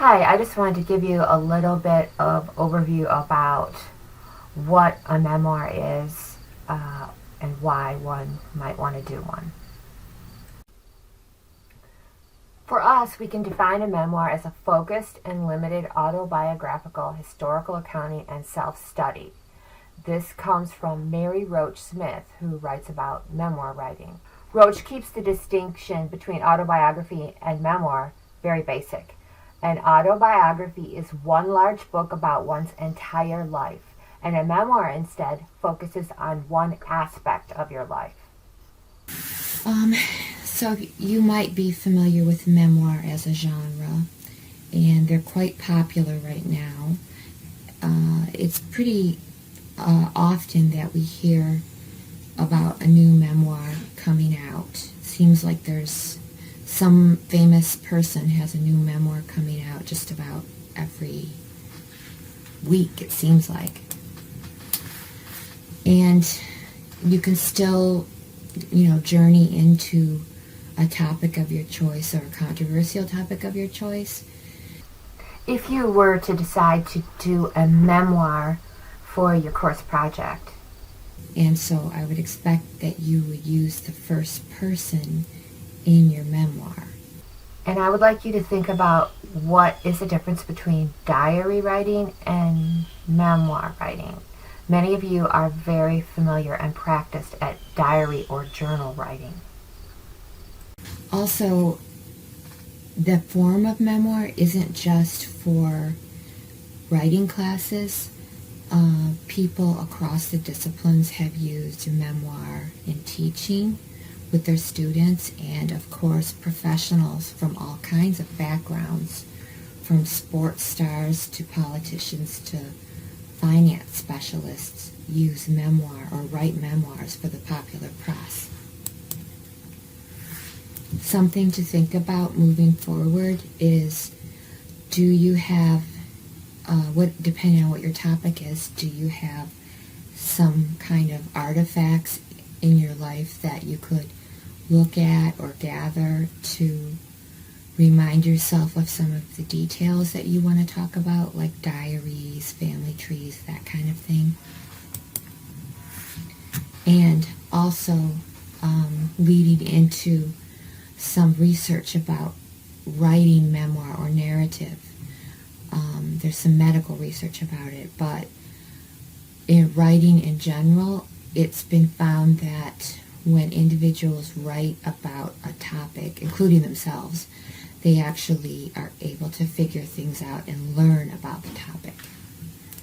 Hi, I just wanted to give you a little bit of overview about what a memoir is and why one might want to do one. For us, we can define a memoir as a focused and limited autobiographical historical accounting and self-study. This comes from Mary Roach Smith, who writes about memoir writing. Roach keeps the distinction between autobiography and memoir very basic. An autobiography is one large book about one's entire life, and a memoir instead focuses on one aspect of your life. So you might be familiar with memoir as a genre, and they're quite popular right now. It's pretty often that we hear about a new memoir coming out. Seems like there's some famous person has a new memoir coming out just about every week, it seems like. And you can still, journey into a topic of your choice or a controversial topic of your choice. If you were to decide to do a memoir for your course project, and so I would expect that you would use the first person in your memoir. and I would like you to think about what is the difference between diary writing and memoir writing. Many of you are very familiar and practiced at diary or journal writing. Also, the form of memoir isn't just for writing classes. People across the disciplines have used memoir in teaching with their students, and of course professionals from all kinds of backgrounds, from sports stars to politicians to finance specialists, use memoir or write memoirs for the popular press. Something to think about moving forward is, do you have, depending on what your topic is, do you have some kind of artifacts in your life that you could look at or gather to remind yourself of some of the details that you want to talk about, like diaries, family trees, that kind of thing. And also leading into some research about writing memoir or narrative. There's some medical research about it, but in writing in general, it's been found that when individuals write about a topic, including themselves, they actually are able to figure things out and learn about the topic.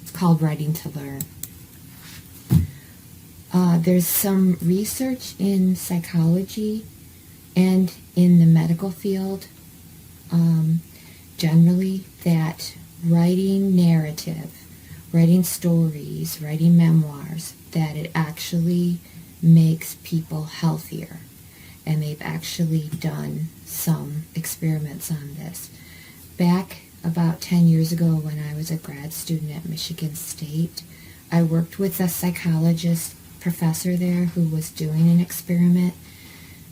It's called writing to learn. There's some research in psychology and in the medical field generally that writing narrative, writing stories, writing memoirs, that it actually makes people healthier. And they've actually done some experiments on this. Back about 10 years ago when I was a grad student at Michigan State, I worked with a psychologist professor there who was doing an experiment,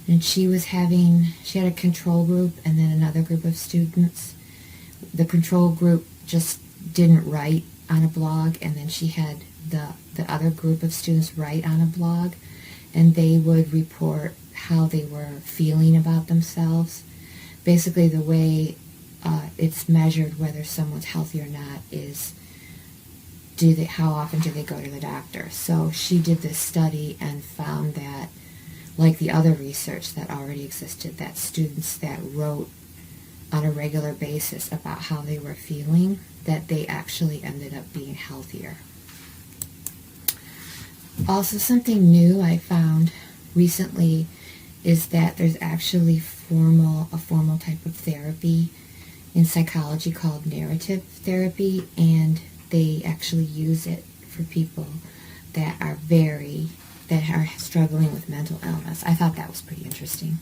and she had a control group and then another group of students. The control group just didn't write on a blog, and then she had the other group of students write on a blog, and they would report how they were feeling about themselves. Basically, the way it's measured whether someone's healthy or not is how often do they go to the doctor. So she did this study and found that, like the other research that already existed, that students that wrote on a regular basis about how they were feeling, that they actually ended up being healthier. Also, something new I found recently is that there's actually a formal type of therapy in psychology called narrative therapy, and they actually use it for people that are struggling with mental illness. I thought that was pretty interesting.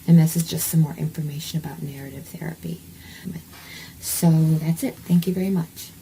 And this is just some more information about narrative therapy. So that's it. Thank you very much.